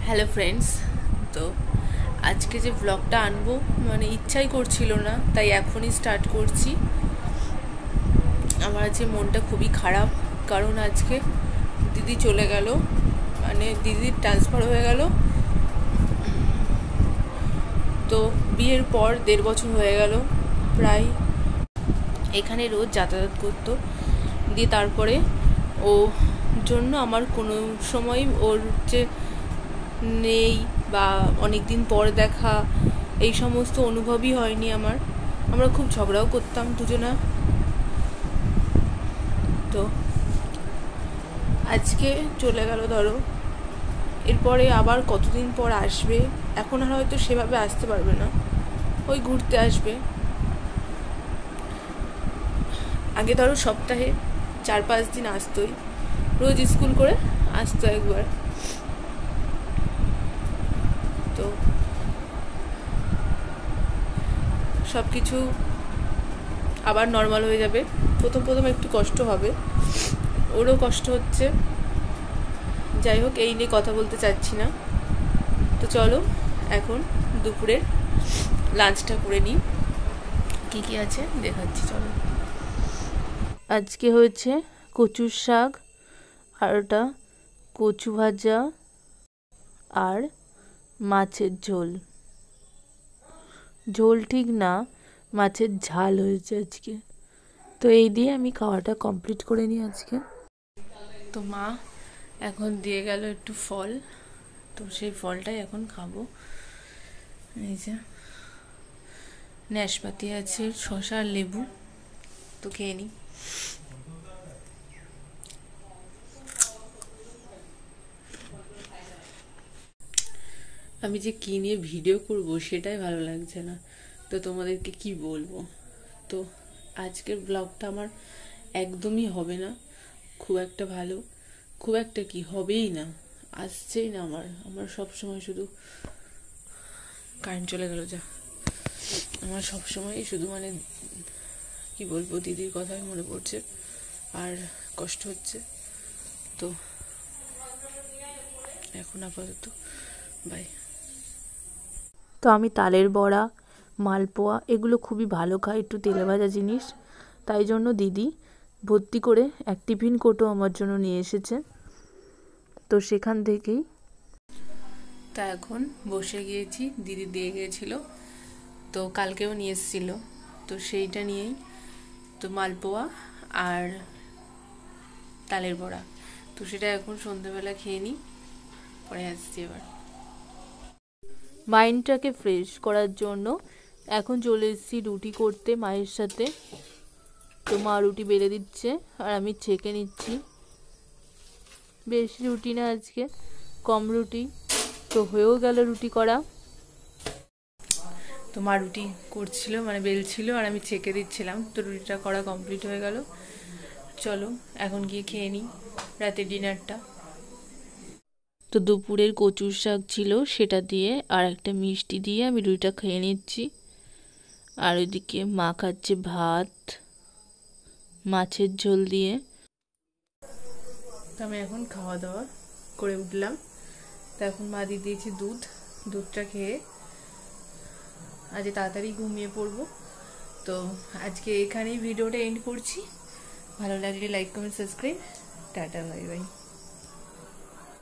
Hello friends, তো আজকে যে ব্লগটা আনবো মানে ইচ্ছাই করছিল না, তাই এখনই স্টার্ট করছি। আমার আজকে মনটা খুবই খারাপ, কারণ আজকে দিদি চলে গেল, মানে দিদির ট্রান্সফার হয়ে গেল। তো বিয়ের পর 1.5 বছর হয়ে গেল প্রায়, এখানে রোজ যাতায়াত করতো। দিয়ে তারপরে ও জন্য আমার কোনো সময় ওর যে নেই বা অনেক দিন পর দেখা এই সমস্ত অনুভবই হয়নি আমার। আমরা খুব ঝগড়াও করতাম দুজনা। তো আজকে চলে গেল, ধরো এরপরে আবার কতদিন পর আসবে, এখন আর হয়তো সেভাবে আসতে পারবে না, ওই ঘুরতে আসবে। আগে ধরো সপ্তাহে 4-5 দিন আসতোই, রোজ স্কুল করে আসতো একবার। তো সব কিছু আবার নর্মাল হয়ে যাবে। প্রথম একটু কষ্ট হবে, ওরও কষ্ট হচ্ছে। যাই হোক, এই নিয়ে কথা বলতে চাচ্ছি না। তো চলো এখন দুপুরের লাঞ্চটা করে নিই, কী কী আছে দেখাচ্ছি। চলো, আজকে হয়েছে কচুর শাক, আর ওটা কচু ভাজা আর মাছের ঝোল। ঝোল ঠিক না, মাছের ঝাল হয়েছে আজকে। তো এই দিয়ে আমি খাওয়াটা কমপ্লিট করে নিই আজকে। তো মা এখন দিয়ে গেল একটু ফল, তো সেই ফলটাই এখন খাবো। এই যে নাশপাতি আছে, শসা আর লেবু, তো খেয়ে নিই। আমি যে কী নিয়ে ভিডিও করব সেটাই ভালো লাগছে না, তো তোমাদেরকে কি বলবো। তো আজকের ব্লগটা আমার একদমই হবে না খুব একটা ভালো, খুব একটা কি হবেই না, আসছেই না। আমার সব সময় শুধু কারেন্ট চলে গেল, যা আমার সব সময় শুধু মানে কি বলবো, দিদির কথাই মনে পড়ছে আর কষ্ট হচ্ছে। তো এখন আপাতত বাই। তো আমি তালের বড়া, মালপোয়া এগুলো খুবই ভালো খাই, একটু তেলে ভাজা জিনিস, তাই জন্য দিদি ভর্তি করে এক টিফিন কোটও আমার জন্য নিয়ে এসেছে। তো সেখান থেকেই তা এখন বসে গিয়েছি, দিদি দিয়ে গিয়েছিল, তো কালকেও নিয়ে এসেছিল, তো সেইটা নিয়েই তো মালপোয়া আর তালের বড়া, তো সেটা এখন সন্ধ্যাবেলা খেয়ে নিই, পরে আসছি। এবার মাইন্ডটাকে ফ্রেশ করার জন্য এখন চলে এসেছি রুটি করতে মায়ের সাথে। তো মা রুটি বেলে দিচ্ছে আর আমি ছেঁকে নিচ্ছি। বেশি রুটি না, আজকে কম রুটি, তো হয়েও গেল রুটি করা। তো মা রুটি করছিল, মানে বেলছিল, আর আমি ছেঁকে দিচ্ছিলাম। তো রুটিটা করা কমপ্লিট হয়ে গেল। চলো এখন গিয়ে খেয়ে নিই রাতের ডিনারটা। তো দুপুরের কচুর শাক ছিল, সেটা দিয়ে আর একটা মিষ্টি দিয়ে আমি রুটিটা খেয়ে নিচ্ছি। আর ওইদিকে মা খাচ্ছে ভাত মাছের ঝোল দিয়ে। তো আমি এখন খাওয়া দাওয়া করে উঠলাম। তো এখন মা দিয়ে দিয়েছি দুধটা খেয়ে আজ তাড়াতাড়ি ঘুমিয়ে পড়বো। তো আজকে এখানেই ভিডিওটা এন্ড করছি। ভালো লাগলে like comment subscribe. Tata, bye bye.